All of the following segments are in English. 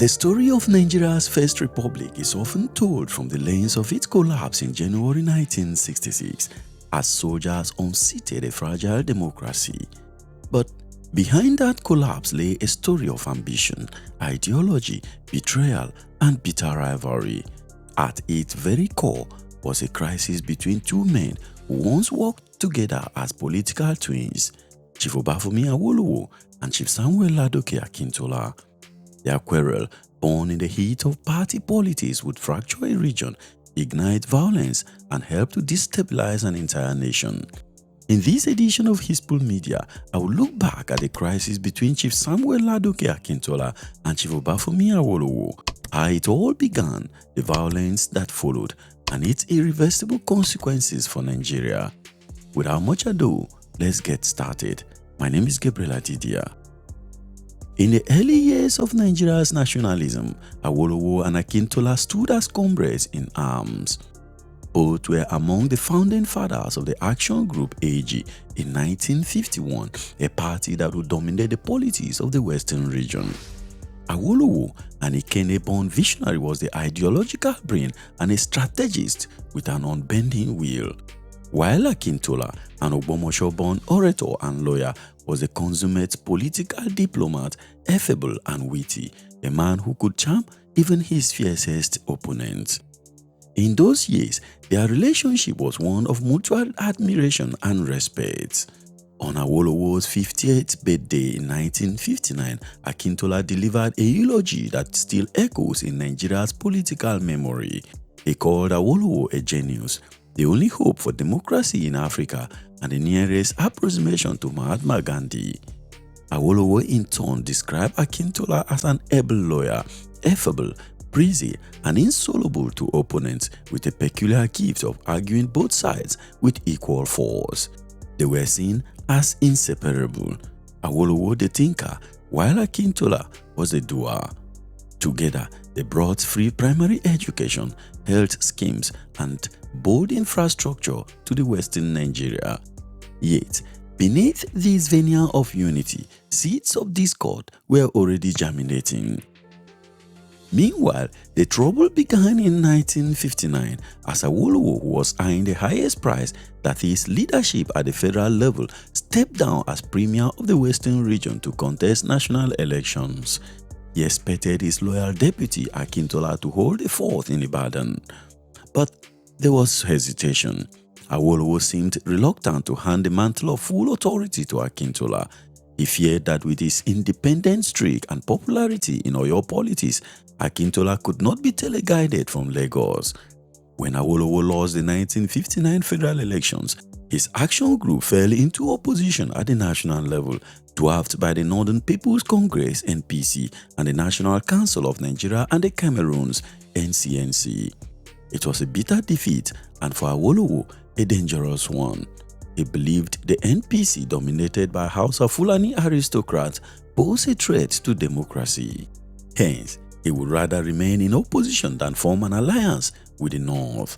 The story of Nigeria's first republic is often told from the lens of its collapse in January 1966 as soldiers unseated a fragile democracy. But behind that collapse lay a story of ambition, ideology, betrayal, and bitter rivalry. At its very core was a crisis between two men who once worked together as political twins, Chief Obafemi Awolowo and Chief Samuel Ladoke Akintola. Their quarrel, born in the heat of party politics, would fracture a region, ignite violence, and help to destabilize an entire nation. In this edition of History Media, I will look back at the crisis between Chief Samuel Ladoke Akintola and Chief Obafemi Awolowo, how it all began, the violence that followed, and its irreversible consequences for Nigeria. Without much ado, let's get started. My name is Gabriel Adidia. In the early years of Nigeria's nationalism, Awolowo and Akintola stood as comrades in arms. Both were among the founding fathers of the Action Group AG in 1951, a party that would dominate the politics of the Western region. Awolowo, an Ikenne-born visionary, was the ideological brain and a strategist with an unbending will, while Akintola, an Ogbomosho-born orator and lawyer, was a consummate political diplomat, affable and witty, a man who could charm even his fiercest opponents. In those years, their relationship was one of mutual admiration and respect. On Awolowo's 50th birthday in 1959, Akintola delivered a eulogy that still echoes in Nigeria's political memory. He called Awolowo a genius, the only hope for democracy in Africa and the nearest approximation to Mahatma Gandhi. Awolowo in turn described Akintola as an able lawyer, affable, breezy, and insoluble to opponents, with a peculiar gift of arguing both sides with equal force. They were seen as inseparable. Awolowo the thinker, while Akintola was the doer. Together, they brought free primary education, health schemes, and bold infrastructure to the Western Nigeria. Yet, beneath this veneer of unity, seeds of discord were already germinating. Meanwhile, the trouble began in 1959 as Awolowo, who was eyeing the highest prize, that is, leadership at the federal level, stepped down as premier of the Western region to contest national elections. He expected his loyal deputy Akintola to hold the fort in Ibadan. But there was hesitation. Awolowo seemed reluctant to hand the mantle of full authority to Akintola. He feared that with his independent streak and popularity in Oyo politics, Akintola could not be teleguided from Lagos. When Awolowo lost the 1959 federal elections, his action group fell into opposition at the national level, dwarfed by the Northern People's Congress (NPC) and the National Council of Nigeria and the Cameroons (NCNC). It was a bitter defeat, and for Awolowo, a dangerous one. He believed the NPC, dominated by Hausa Fulani aristocrats, posed a threat to democracy. Hence, he would rather remain in opposition than form an alliance with the North.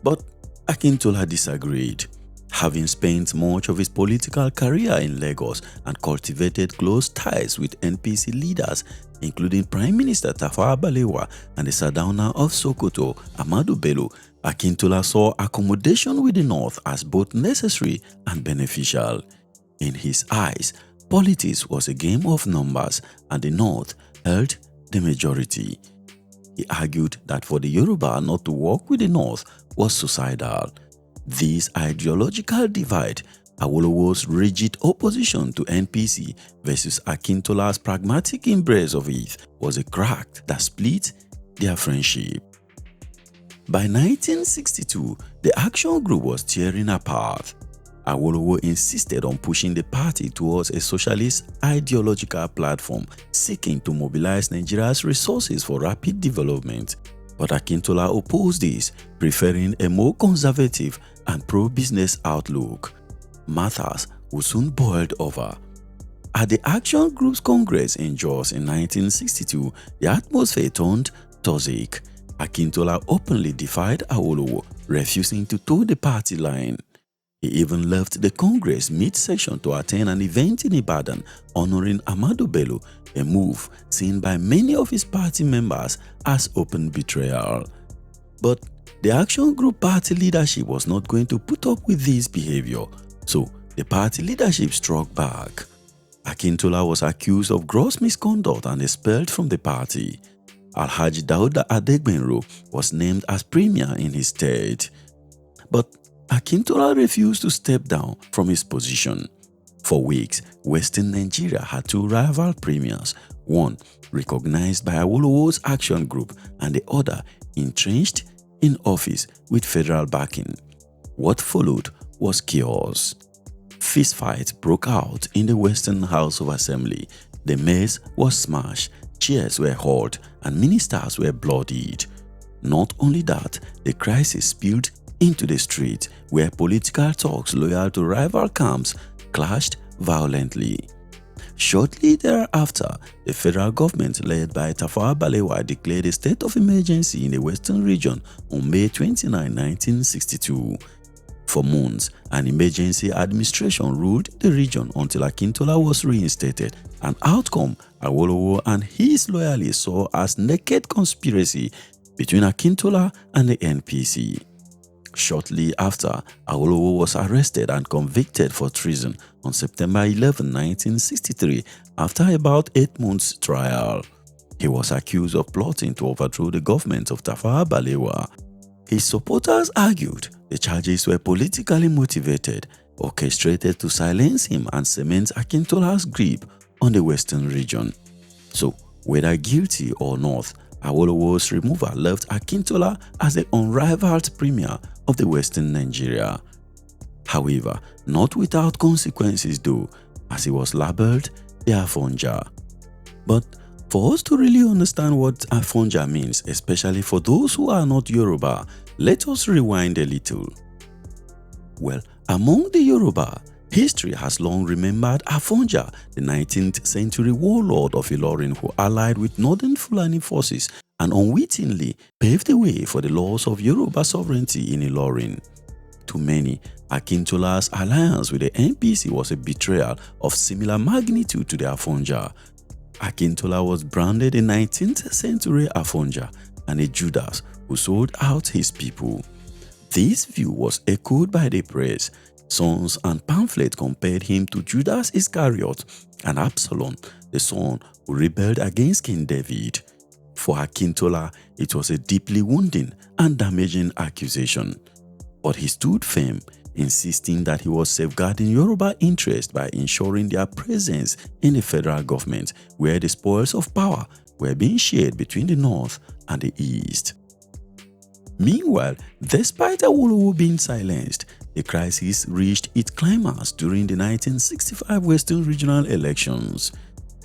But Akintola disagreed. Having spent much of his political career in Lagos and cultivated close ties with NPC leaders, including Prime Minister Tafawa Balewa and the Sardauna of Sokoto, Ahmadu Bello, Akintola saw accommodation with the North as both necessary and beneficial. In his eyes, politics was a game of numbers, and the North held the majority. He argued that for the Yoruba not to work with the North was suicidal. This ideological divide, Awolowo's rigid opposition to NPC versus Akintola's pragmatic embrace of it, was a crack that split their friendship. By 1962, the Action Group was tearing apart. Awolowo insisted on pushing the party towards a socialist ideological platform, seeking to mobilize Nigeria's resources for rapid development. But Akintola opposed this, preferring a more conservative and pro-business outlook. Matters would soon boil over. At the Action Group's Congress in Jos in 1962, the atmosphere turned toxic. Akintola openly defied Awolowo, refusing to toe the party line. He even left the Congress mid-session to attend an event in Ibadan honoring Ahmadu Bello, a move seen by many of his party members as open betrayal. But the Action Group party leadership was not going to put up with this behavior, so the party leadership struck back. Akintola was accused of gross misconduct and expelled from the party. Alhaji Dauda Adegbenro was named as premier in his stead. But Akintola refused to step down from his position. For weeks, Western Nigeria had two rival premiers, one recognized by Awolowo's Action Group and the other entrenched in office with federal backing. What followed was chaos. Fistfights broke out in the Western House of Assembly. The mess was smashed, chairs were hauled, and ministers were bloodied. Not only that, the crisis spilled into the street where political talks loyal to rival camps clashed violently. Shortly thereafter, the federal government led by Tafawa Balewa declared a state of emergency in the western region on May 29, 1962. For months, an emergency administration ruled the region until Akintola was reinstated, an outcome Awolowo and his loyalists saw as naked conspiracy between Akintola and the NPC. Shortly after, Awolowo was arrested and convicted for treason on September 11, 1963 after about 8 months' trial. He was accused of plotting to overthrow the government of Tafawa Balewa. His supporters argued the charges were politically motivated, orchestrated to silence him and cement Akintola's grip on the western region. So, whether guilty or not, Awolowo's removal left Akintola as the unrivaled premier of the western Nigeria. However, not without consequences though, as he was labeled the Afonja. But for us to really understand what Afonja means, especially for those who are not Yoruba, let us rewind a little. Well, among the Yoruba, history has long remembered Afonja, the 19th century warlord of Ilorin who allied with northern Fulani forces and unwittingly paved the way for the loss of Yoruba sovereignty in Ilorin. To many, Akintola's alliance with the NPC was a betrayal of similar magnitude to the Afonja. Akintola was branded a 19th century Afonja and a Judas who sold out his people. This view was echoed by the press. Songs and pamphlets compared him to Judas Iscariot and Absalom, the son who rebelled against King David. For Akintola, it was a deeply wounding and damaging accusation. But he stood firm, insisting that he was safeguarding Yoruba interests by ensuring their presence in the federal government, where the spoils of power were being shared between the north and the east. Meanwhile, despite Awolowo being silenced, the crisis reached its climax during the 1965 Western Regional Elections.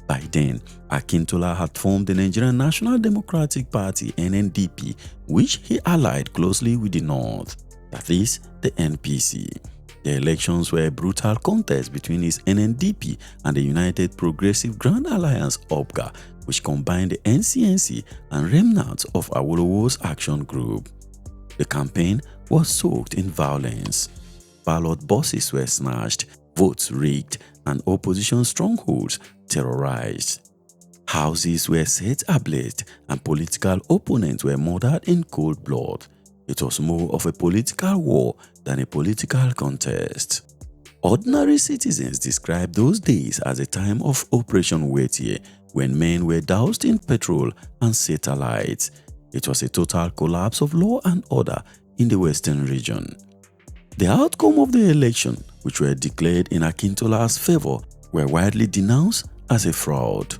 By then, Akintola had formed the Nigerian National Democratic Party (NNDP), which he allied closely with the North, that is, the NPC. The elections were a brutal contest between his NNDP and the United Progressive Grand Alliance (UPGA), which combined the NCNC and remnants of Awolowo's Action Group. The campaign was soaked in violence. Ballot boxes were snatched, votes rigged, and opposition strongholds terrorized. Houses were set ablaze and political opponents were murdered in cold blood. It was more of a political war than a political contest. Ordinary citizens described those days as a time of Operation Wetie, when men were doused in petrol and satellites. It was a total collapse of law and order in the western region. The outcome of the election, which were declared in Akintola's favor, were widely denounced as a fraud.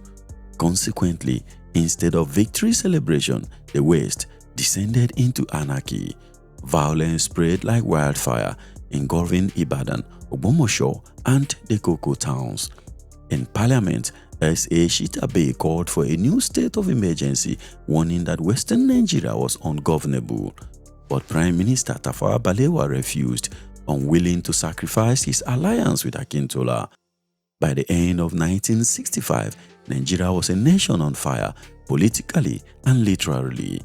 Consequently, instead of victory celebration, the West descended into anarchy. Violence spread like wildfire, engulfing Ibadan, Ogbomoso, and the cocoa towns. In Parliament, S.A. Shitabe called for a new state of emergency, warning that Western Nigeria was ungovernable. But Prime Minister Tafawa Balewa refused, unwilling to sacrifice his alliance with Akintola. By the end of 1965, Nigeria was a nation on fire, politically and literally.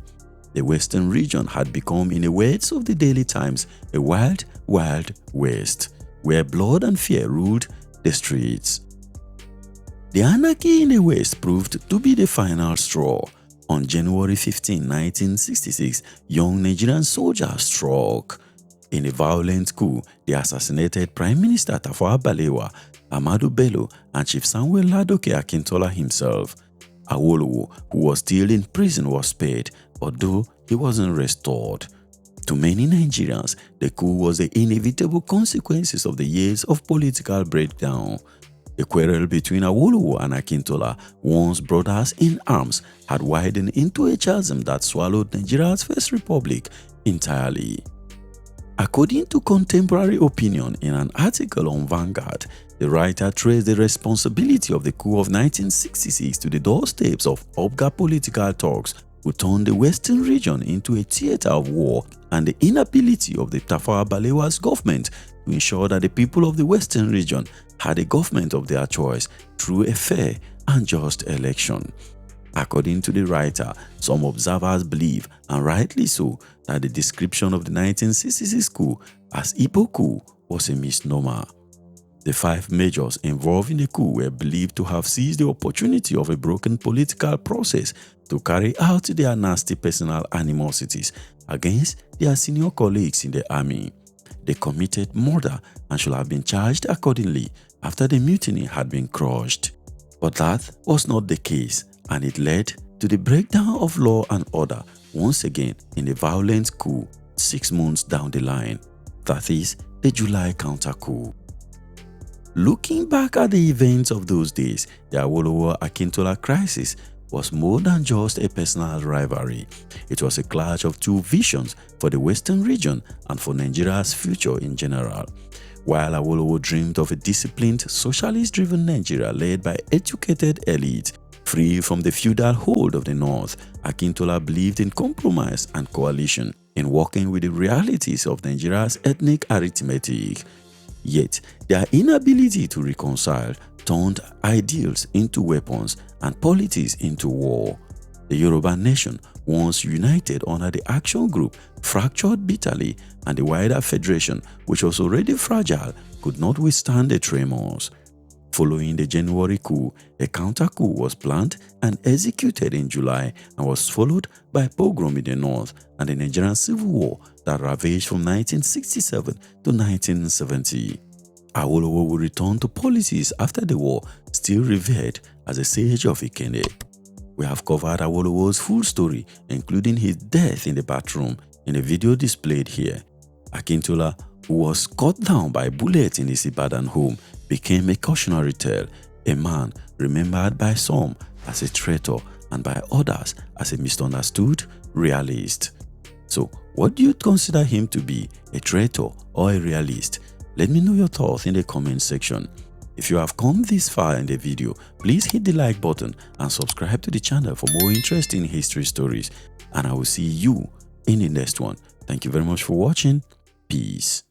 The western region had become, in the words of the Daily Times, a wild, Wild West, where blood and fear ruled the streets. The anarchy in the West proved to be the final straw. On January 15, 1966, young Nigerian soldiers struck. In a violent coup, they assassinated Prime Minister Tafawa Balewa, Ahmadu Bello, and Chief Samuel Ladoke Akintola himself. Awolowo, who was still in prison, was spared, although he wasn't restored. To many Nigerians, the coup was the inevitable consequences of the years of political breakdown. The quarrel between Awolowo and Akintola, once brothers in arms, had widened into a chasm that swallowed Nigeria's first republic entirely. According to contemporary opinion in an article on Vanguard, the writer traced the responsibility of the coup of 1966 to the doorsteps of UPGA political talks, who turned the Western region into a theater of war, and the inability of the Tafawa Balewa's government to ensure that the people of the Western region had a government of their choice through a fair and just election. According to the writer, some observers believe, and rightly so, that the description of the 1966 coup as Igbo coup was a misnomer. The 5 majors involved in the coup were believed to have seized the opportunity of a broken political process to carry out their nasty personal animosities against their senior colleagues in the army. They committed murder and should have been charged accordingly after the mutiny had been crushed. But that was not the case, and it led to the breakdown of law and order once again in a violent coup 6 months down the line. That is the July counter-coup. Looking back at the events of those days, the Awolowo-Akintola crisis was more than just a personal rivalry. It was a clash of 2 visions for the Western region and for Nigeria's future in general. While Awolowo dreamed of a disciplined, socialist-driven Nigeria led by educated elites, free from the feudal hold of the North, Akintola believed in compromise and coalition, in working with the realities of Nigeria's ethnic arithmetic. Yet, their inability to reconcile turned ideals into weapons and politics into war. The Yoruba nation, once united under the Action Group, fractured bitterly, and the wider federation, which was already fragile, could not withstand the tremors. Following the January coup, a counter-coup was planned and executed in July and was followed by pogrom in the north and the Nigerian Civil War that ravaged from 1967 to 1970. Awolowo would return to politics after the war, still revered as a sage of Ikene. We have covered Awolowo's full story, including his death in the bathroom, in a video displayed here. Akintola, who was cut down by bullets in his Ibadan home, became a cautionary tale, a man remembered by some as a traitor and by others as a misunderstood realist. So, what do you consider him to be, a traitor or a realist? Let me know your thoughts in the comment section. If you have come this far in the video, please hit the like button and subscribe to the channel for more interesting history stories. And I will see you in the next one. Thank you very much for watching. Peace.